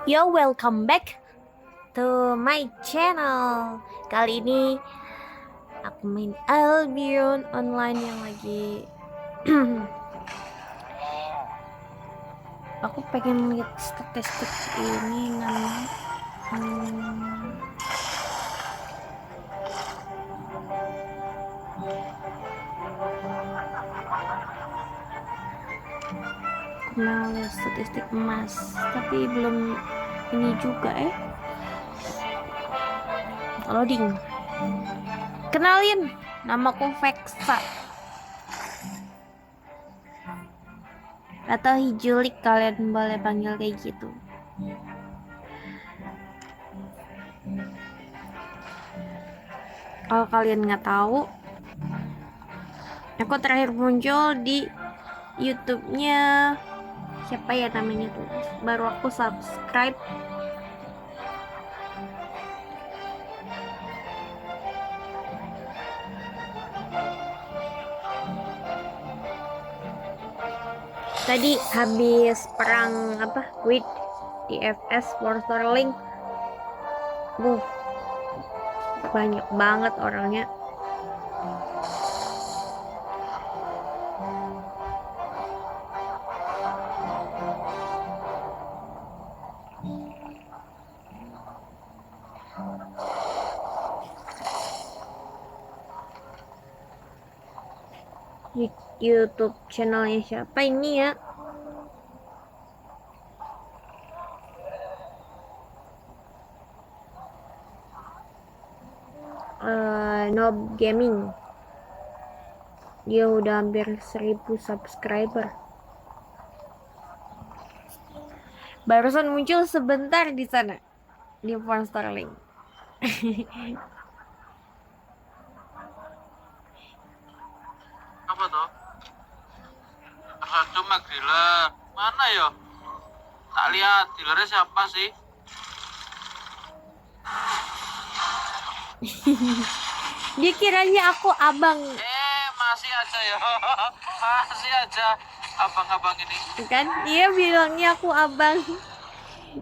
Yo, welcome back to my channel. Kali ini aku main Albion Online yang lagi aku pengen lihat statistik ini namanya. Aku mau lihat statistik emas, tapi belum ini juga loading. Kenalin, namaku Vexa atau Hijulik, kalian boleh panggil kayak gitu. Kalau kalian nggak tahu, aku terakhir muncul di YouTube-nya siapa ya namanya tuh, baru aku subscribe. Tadi habis perang with DFS War Sterling. Banyak banget orangnya. YouTube channelnya siapa ini ya? Nob Gaming. Dia udah hampir 1000 subscriber. Barusan muncul sebentar di sana di War Sterling. Apa toh? Cuma dealer. Mana ya? Tak lihat dealernya siapa sih? Dia kiranya aku abang. Masih aja ya. Masih aja abang-abang ini. Kan dia bilangnya aku abang.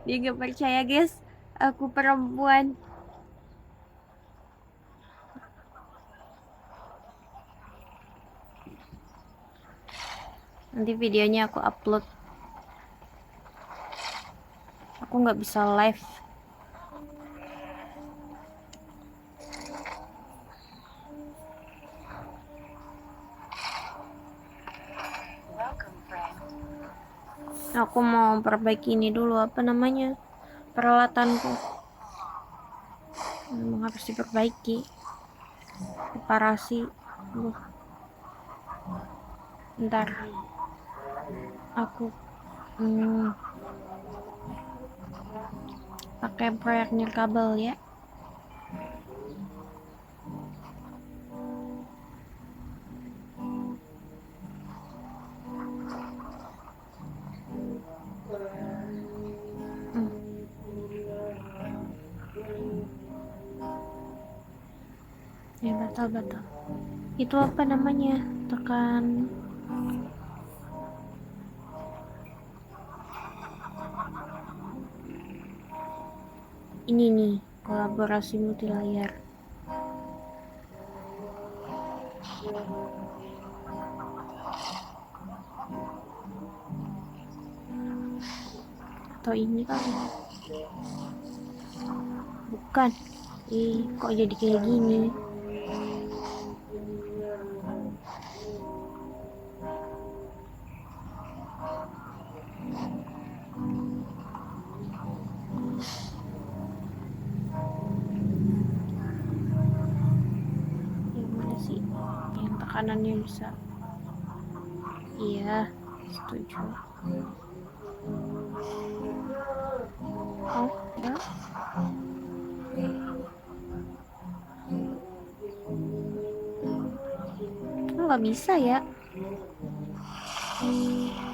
Dia gak percaya guys, aku perempuan. Nanti videonya aku upload. Aku nggak bisa live. Aku mau perbaiki ini dulu, apa namanya, peralatanku. Memang harus diperbaiki. Reparasi. Ntar aku pakai proyek kabel ya. Ya batal. Itu apa namanya? Tekan ini nih, kolaborasi multilayer. Atau ini kali? Bukan. Kok jadi kayak gini? Yang mana sih? Yang tekanannya bisa. Iya, setuju. Oh, ya. Nggak bisa ya,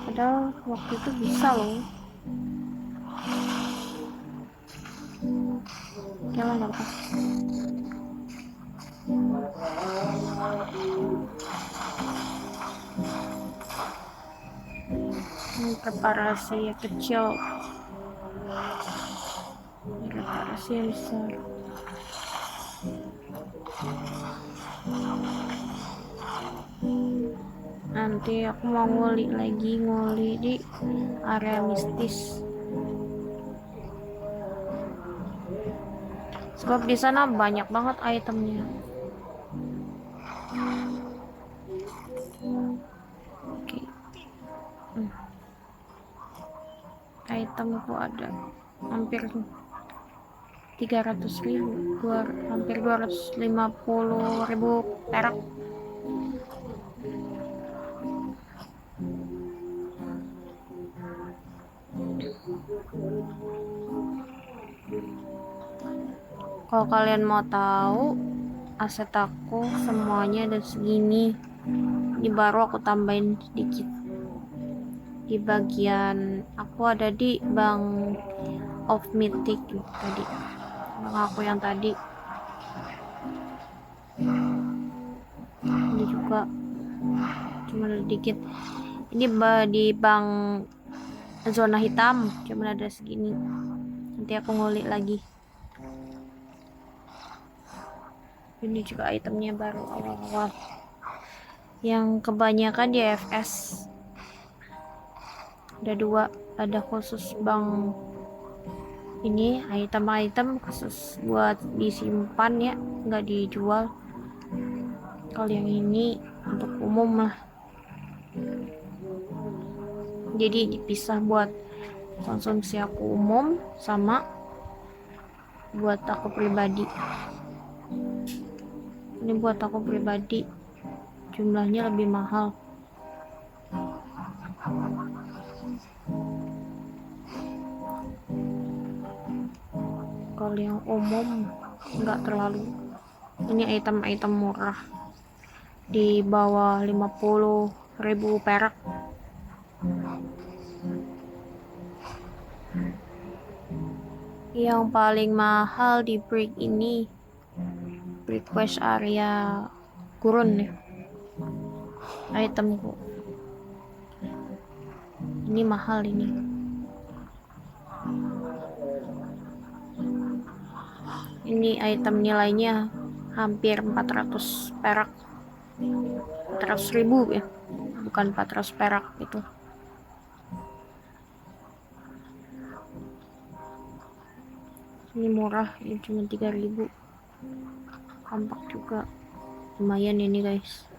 padahal waktu itu bisa loh. Oke lah, nggak apa. Ini preparasi kecil. kasih yang besar. Nanti aku mau nguli di area mistis. Sebab di sana banyak banget itemnya. Oke. Itemku ada hampir 300.000, hampir 250.000 perak. Kalau kalian mau tahu, aset aku semuanya ada segini. Ini baru aku tambahin sedikit. Di bagian aku ada di bank of mythic tadi. Bank aku yang tadi. Ini juga cuma ada dikit. Ini di bank zona hitam cuma ada segini. Nanti aku ngulik lagi. Ini juga itemnya baru awal-awal. Yang kebanyakan di FS. Ada 2, ada khusus bank ini item khusus buat disimpan ya, nggak dijual. Kalau yang ini untuk umum lah, jadi dipisah buat konsumsi aku umum sama buat aku pribadi. Ini buat aku pribadi, jumlahnya lebih mahal. Kalau yang umum nggak terlalu. Ini item-item murah di bawah 50.000 perak. Yang paling mahal di break ini request area gurun ya, itemku ini mahal ini. Ini item nilainya hampir 400 perak, 400.000 ya, bukan 400 perak itu. Ini murah, ini cuma 3.000. Kompak juga, lumayan ini guys.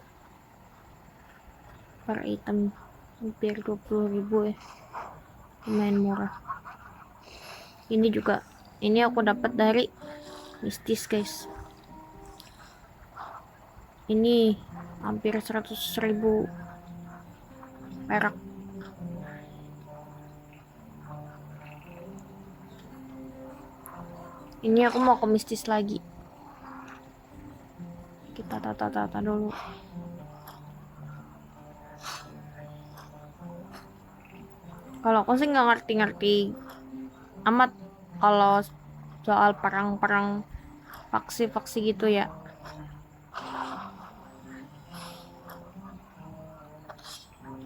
Per item hampir 20.000 ya, lumayan murah. Ini juga, ini aku dapat dari mistis guys. Ini hampir 100.000 perak. Ini aku mau ke mistis lagi. Kita tata-tata dulu. Kalau aku sih nggak ngerti-ngerti amat kalau soal perang-perang faksi-faksi gitu ya.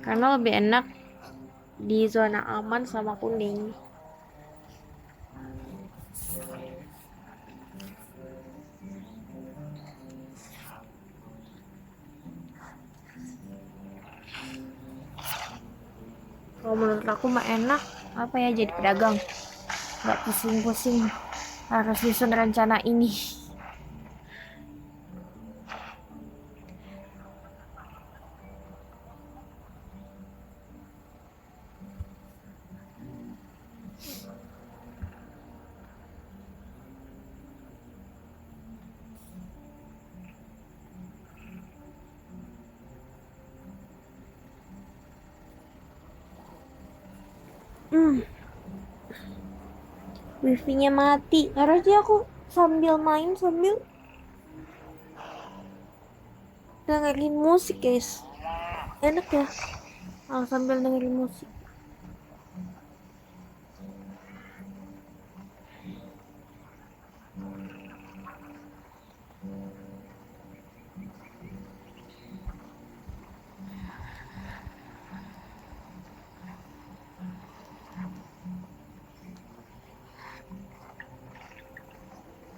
Karena lebih enak di zona aman sama kuning. Kalau menurut aku mah enak apa ya, jadi pedagang, nggak pusing-pusing harus susun rencana ini. Wifi-nya mati. Harusnya aku sambil main sambil dengerin musik guys. Enak ya sambil dengerin musik.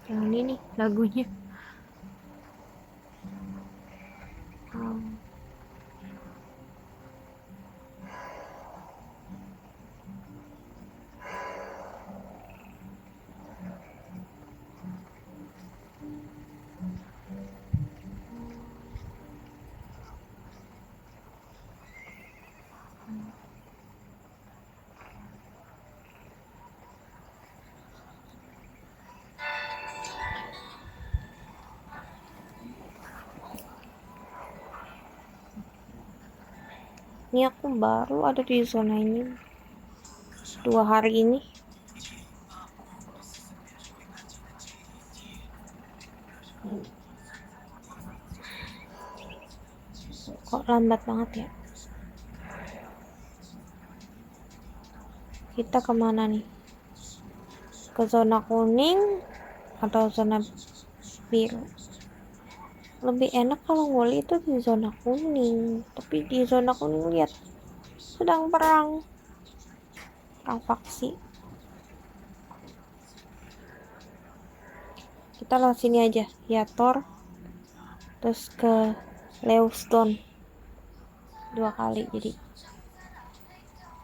Yang ini nih lagunya. Hmm. Ini aku baru ada di zona ini 2 hari ini. Kok lambat banget ya? Kita kemana nih? Ke zona kuning atau zona biru? Lebih enak kalau nguli itu di zona kuning. Tapi di zona kuning lihat sedang perang faksi. Kita lewat sini aja, Yator, terus ke Leuston 2 kali. Jadi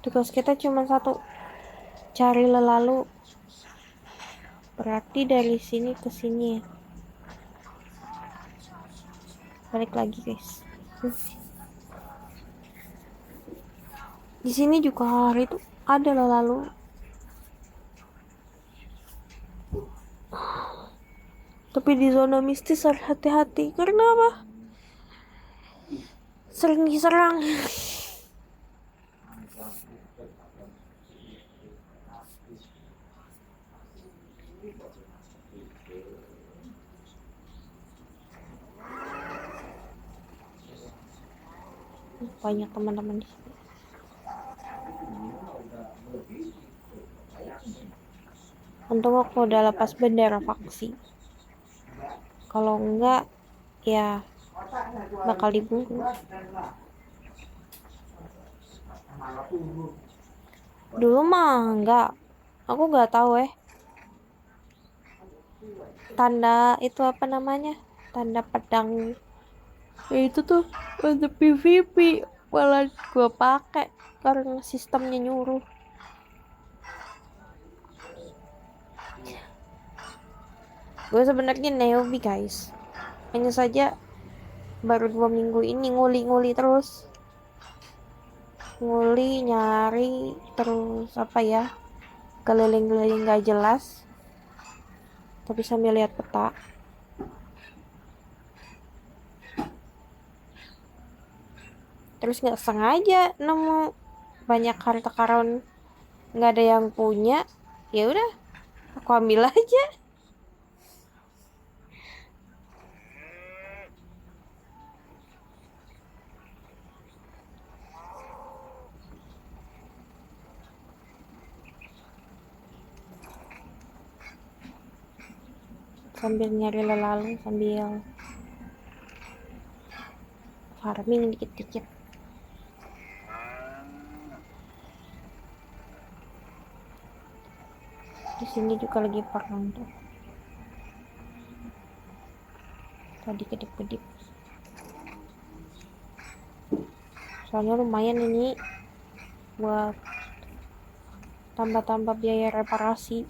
tugas kita cuma satu, cari lelalu. Berarti dari sini ke sini ya. Balik lagi guys. Di sini juga hari itu ada lelalu. Tapi di zona mistis harus hati-hati. Karena apa? Sering diserang. Banyak teman-teman di sini. Untung aku udah lepas bendera faksi. Kalau enggak, ya bakal diburu. Dulu mah enggak. Aku nggak tahu tanda itu apa namanya? Tanda pedang. Ya, itu tuh untuk PVP. Malah gue pakai karena sistemnya nyuruh. Gue sebenarnya newbie guys. Hanya saja baru 2 minggu ini nguli-nguli terus. Nguli nyari terus apa ya? Keliling-keliling gak jelas. Tapi sambil lihat peta. Terus nggak sengaja nemu banyak harta karun nggak ada yang punya, ya udah aku ambil aja. Sambil nyari lelalu, sambil farming dikit-dikit. Di sini juga lagi perang tuh. Tadi kedip-kedip. Soalnya lumayan ini buat tambah-tambah biaya reparasi.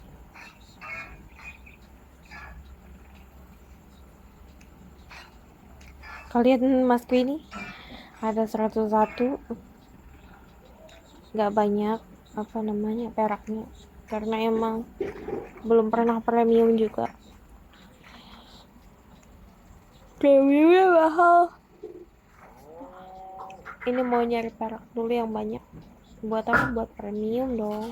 Kalian masku ini ada 101, nggak banyak apa namanya peraknya, karena emang belum pernah premium juga. Premiumnya mahal. Ini mau nyari perak dulu yang banyak. Buat apa? Buat premium dong.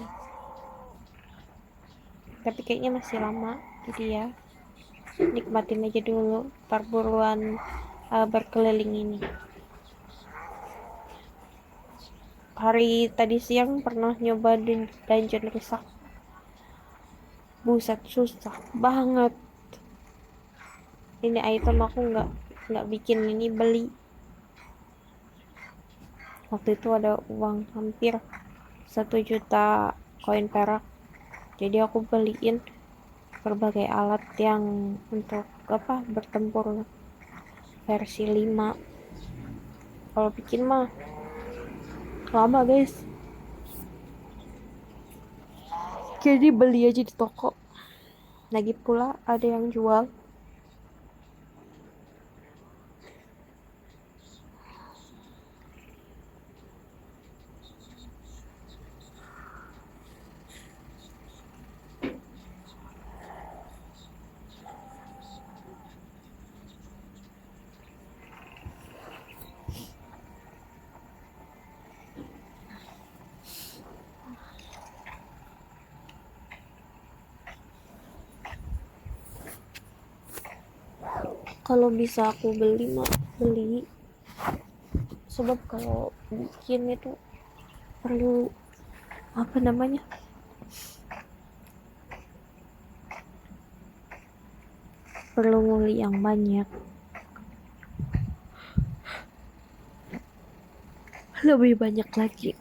Tapi kayaknya masih lama, jadi ya nikmatin aja dulu perburuan berkeliling ini. Hari tadi siang pernah nyoba dungeon rusak. Buset, susah banget. Ini item aku nggak bikin ini, beli. Waktu itu ada uang hampir 1 juta koin perak, jadi aku beliin berbagai alat yang untuk bertempur versi 5. Kalau bikin mah lama guys, jadi beli aja di toko. Lagi pula ada yang jual. Kalau bisa aku beli mah beli, sebab kalau bikin itu perlu perlu nguli yang banyak, lebih banyak lagi.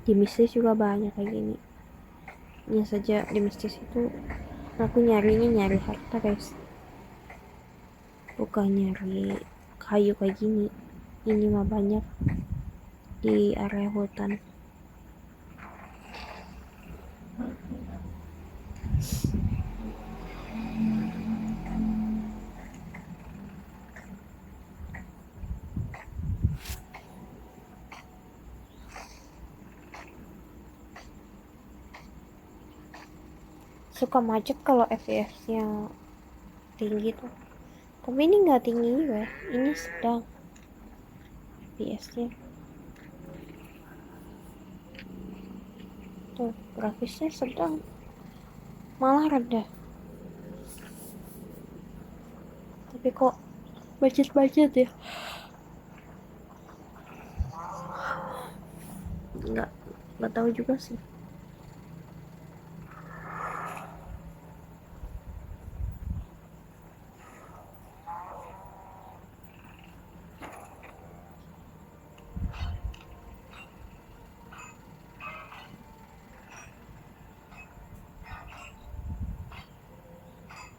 Di mistis juga banyak kayak gini. Ya saja di mistis itu aku nyari harta guys, bukan nyari kayu kayak gini. Ini mah banyak di area hutan. Suka macet kalau FPS-nya tinggi tuh, tapi ini nggak tinggi juga, ini sedang FPS-nya. Tuh grafisnya sedang, malah rendah, tapi kok budget ya. nggak tahu juga sih.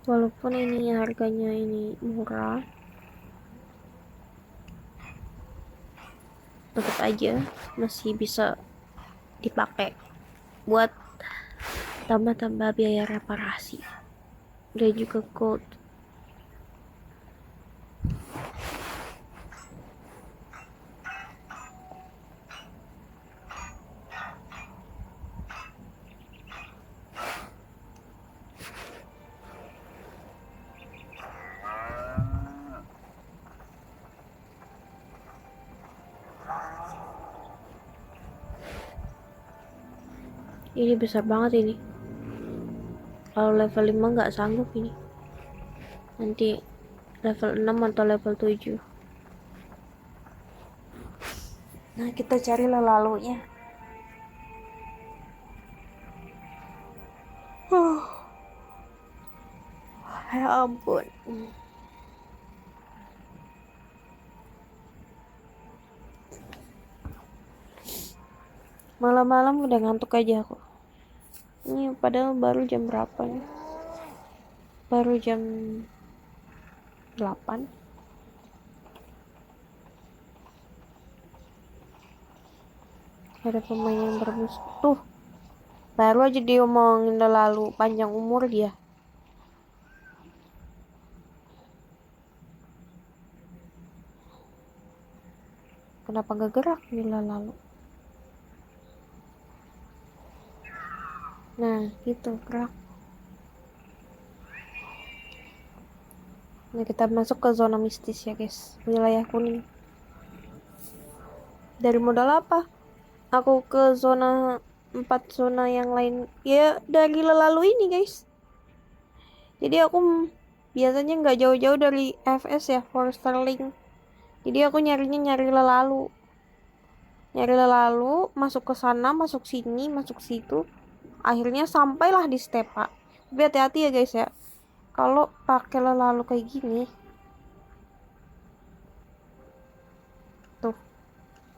Walaupun ini harganya ini murah, tetap aja masih bisa dipakai buat tambah-tambah biaya reparasi dan juga gold. Ini besar banget ini. Kalau level 5 nggak sanggup ini. Nanti level 6 atau level 7. Nah, kita cari lalunya. Ya ampun. Malam-malam udah ngantuk aja aku. Ini padahal baru jam berapa nih? Baru jam 8. Ada pemain yang berbus. Tuh, baru aja dia ngomongin lalu panjang umur dia. Kenapa gak gerak nih lalu? Nah, gitu gerak. Nah, kita masuk ke zona mistis ya guys, wilayah kuning. Dari modal apa aku ke zona 4 zona yang lain? Ya dari lalu ini guys. Jadi aku biasanya nggak jauh-jauh dari FS ya, Forester Link. Jadi aku nyari lalu, masuk ke sana, masuk sini, masuk situ. Akhirnya sampailah di Stepa. Tapi hati-hati ya guys ya. Kalau pakai lalu kayak gini, tuh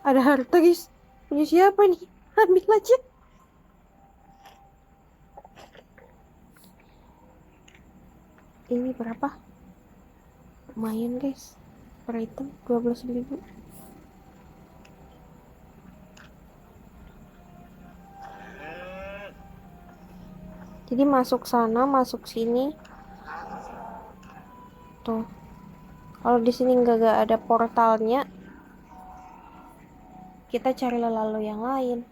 ada harta guys. Punya siapa nih? Ambil aja. Ini berapa? Lumayan guys. Per item 12.000. Jadi masuk sana, masuk sini. Tuh. Kalau di sini nggak ada portalnya, kita cari lalu yang lain.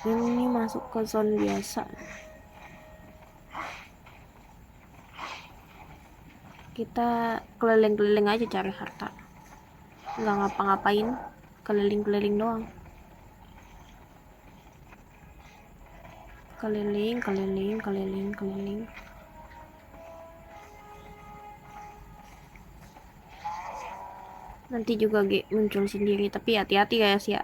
Ini masuk ke zone biasa. Kita keliling-keliling aja cari harta. Nggak ngapa-ngapain, keliling-keliling doang. Keliling. Nanti juga muncul sendiri, tapi hati-hati guys ya.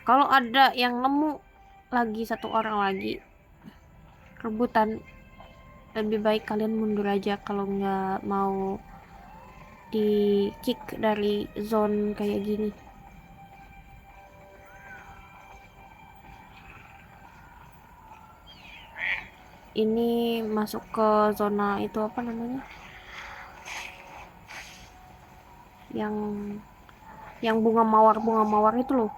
Kalau ada yang nemu lagi satu orang lagi rebutan, lebih baik kalian mundur aja kalau nggak mau di kick dari zone kayak gini. Ini masuk ke zona itu apa namanya, yang bunga mawar itu loh.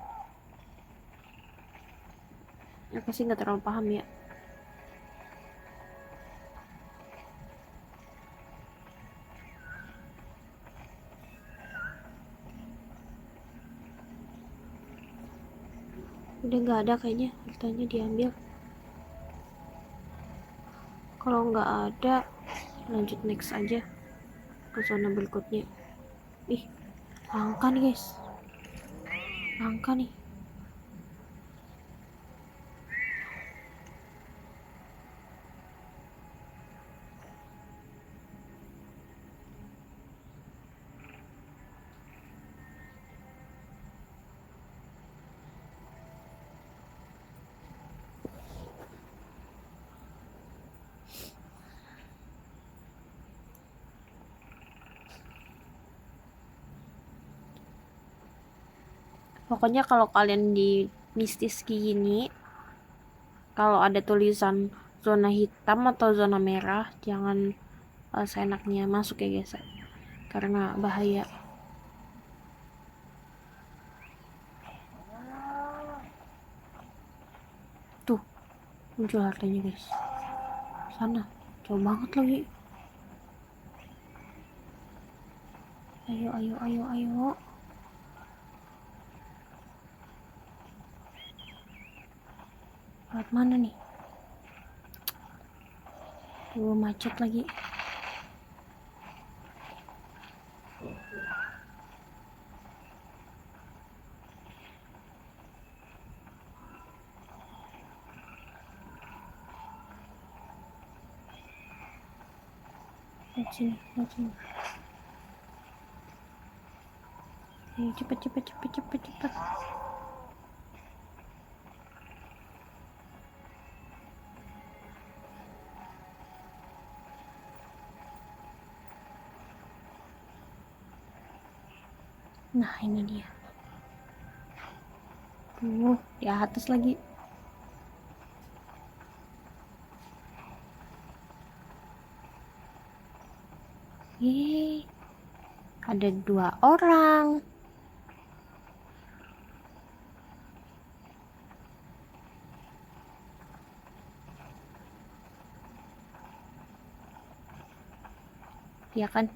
Aku sih nggak terlalu paham ya. Udah nggak ada kayaknya, hartanya diambil. Kalau nggak ada, lanjut next aja ke zona berikutnya. Ih, langka nih guys, langka nih. Pokoknya kalau kalian di mistis gini, kalau ada tulisan zona hitam atau zona merah, jangan seenaknya masuk ya guys, karena bahaya. Tuh muncul hartanya guys, sana jauh banget lagi. Ayo. Lewat mana nih? Tuh macet lagi. Lewat sini. Ayo cepet. Nah ini dia. Tuh di atas lagi. Yeay, ada 2 orang. Ya kan,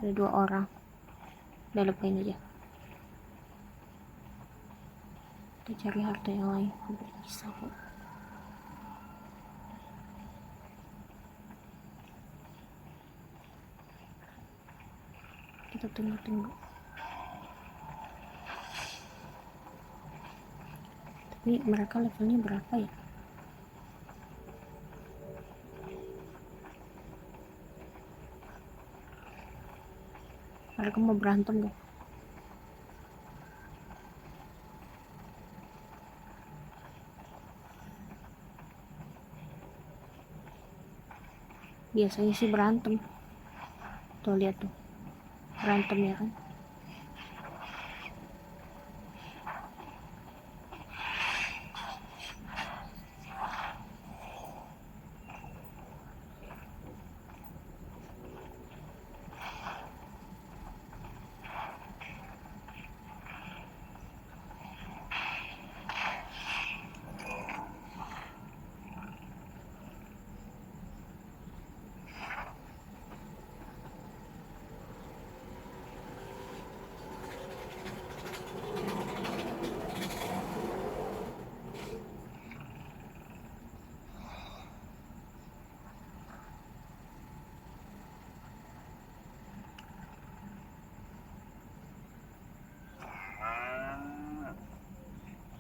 ada 2 orang. Udah lupain aja. Kita cari harta yang lain. Bisa kok. Kita tunggu. Tapi mereka levelnya berapa ya? Mereka mau berantem gak? Biasanya sih berantem. Tuh lihat tuh, berantem ya kan.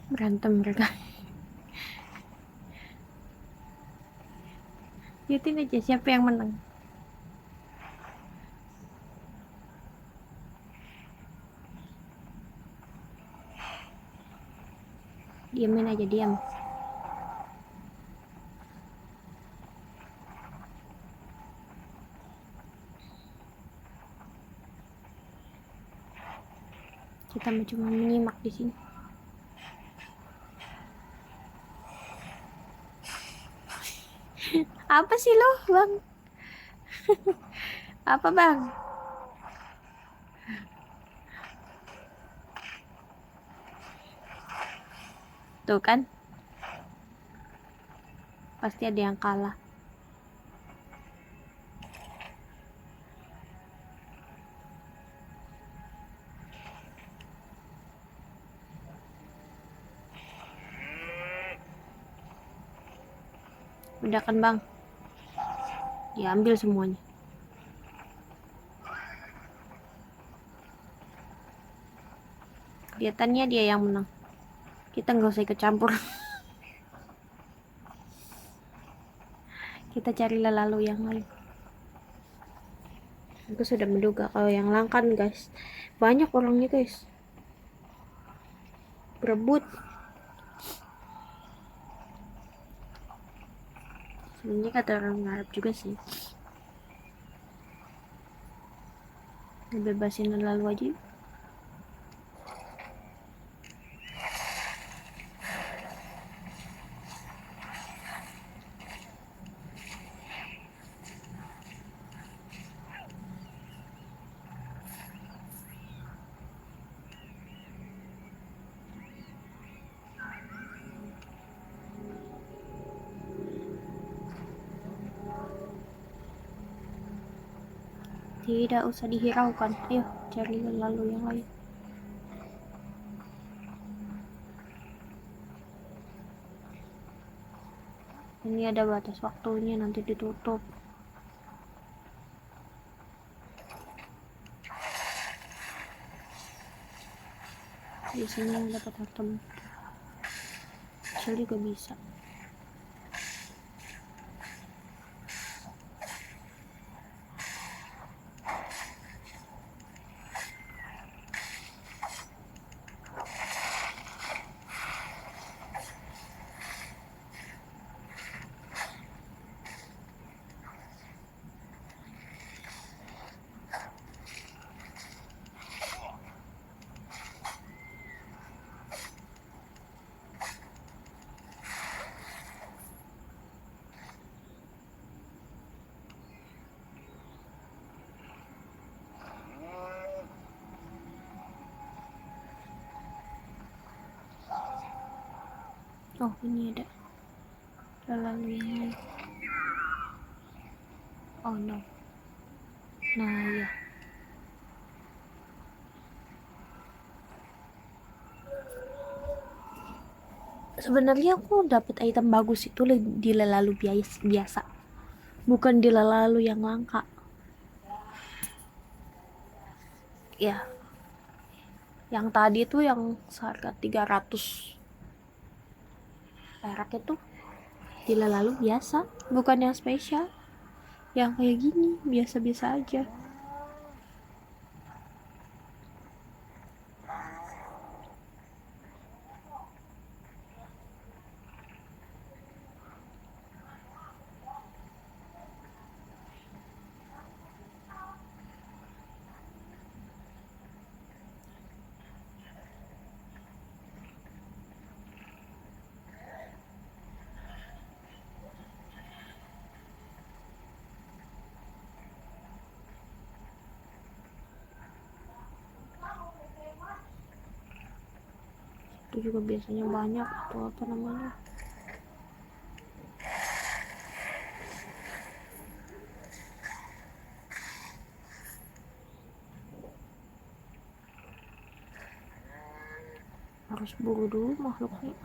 Berantem mereka. Lihatin aja siapa yang menang. Diamin aja, diam. Kita cuma menyimak di sini. Apa sih lo, Bang? Apa, Bang? Tuh kan? Pasti ada yang kalah. Udah kan, Bang? Diambil semuanya. Kelihatannya dia yang menang. Kita nggak usah ikut campur. Kita carilah lalu yang lain. Aku sudah menduga kalau yang langkan, guys. Banyak orangnya, guys. Berebut. Sebenarnya kata orang Arab juga sih. Ngebebasin lalu aja. Tidak usah dihiraukan. Ayo, cari lalu yang lain. Ini ada batas waktunya, nanti ditutup. Di sini yang dapat item. Shell juga bisa. Oh, ini ada lalu yang lain. Oh no. Nah ya. Sebenarnya aku dapat item bagus itu di lalu biasa, bukan di lalu yang langka. Ya. Yang tadi tuh yang seharga 300 perak itu di lalu biasa, bukan yang spesial. Yang kayak gini biasa-biasa aja. itu juga biasanya banyak atau apa namanya. Harus buru dulu makhluknya,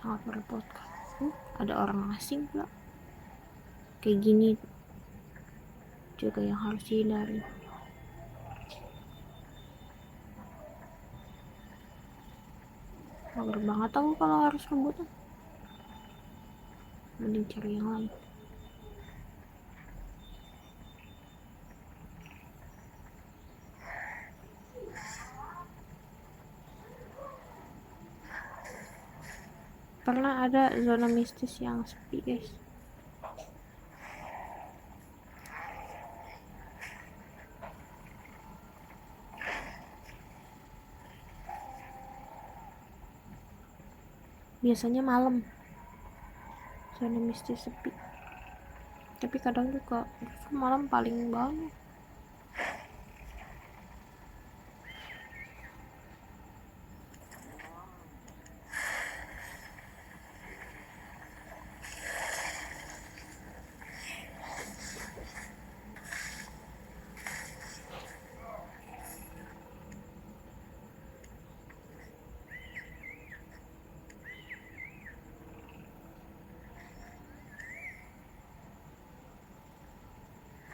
sangat merepotkan. Ada orang asing pula kayak gini juga yang harus dihindari. Mager banget aku kalau harus rebutan, mending cari yang lain. Pernah ada zona mistis yang sepi guys, biasanya malam zona mistis sepi, tapi kadang juga justru malam paling banyak.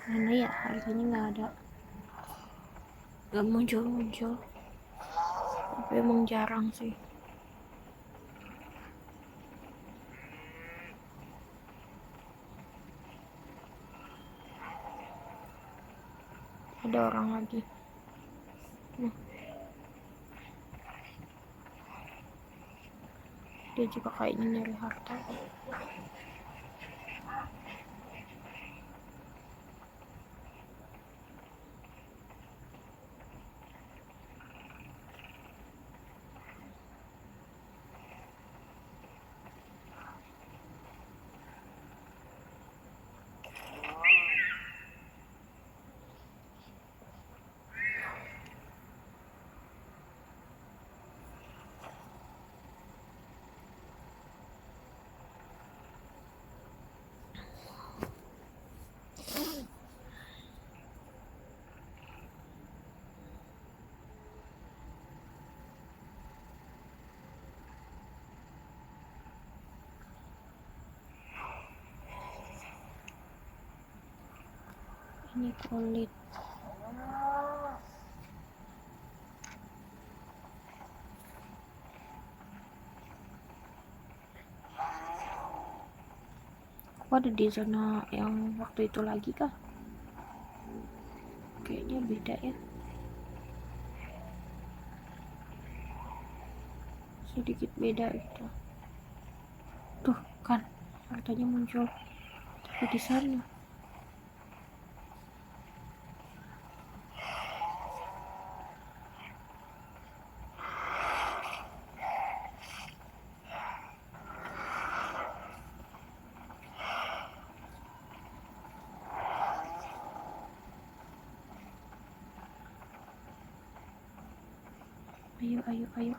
Mana ya, harganya nggak muncul, tapi emang jarang sih. Ada orang lagi. Nah, dia juga kayaknya nyari harta. Ini kulit. Aku ada di zona yang waktu itu lagi kah? Kayaknya beda ya. Sedikit beda gitu. Tuh kan, hartanya muncul. Tapi di sana.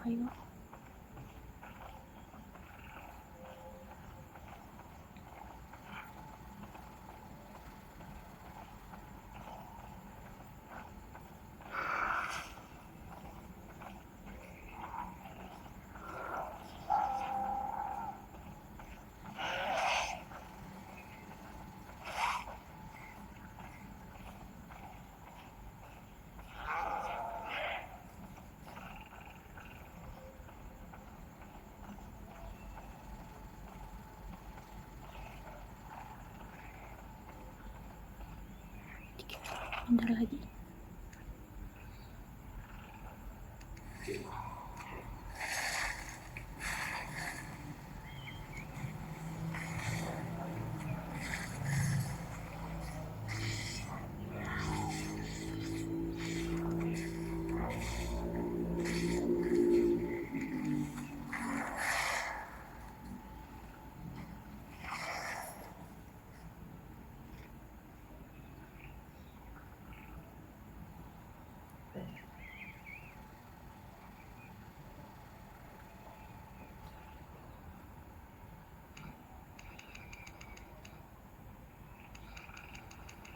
Ayo. Bentar lagi.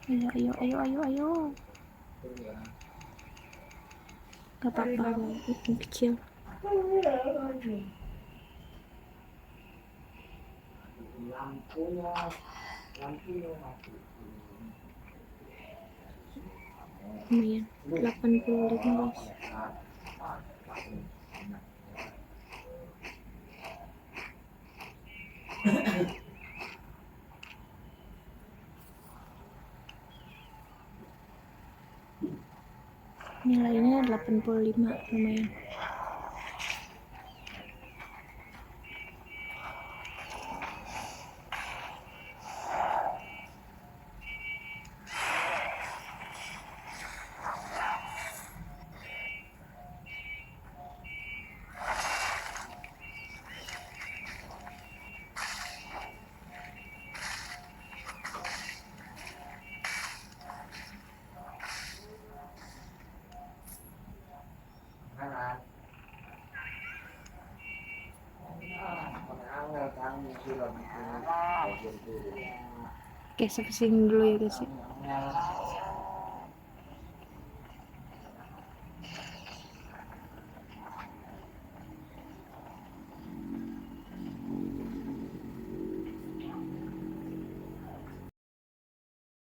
Ayo. Gak apa-apa, itu kecil. Lumayan, 85 guys. Nilainya 85, lumayan. Oke, sampai sini dulu ya guys ya.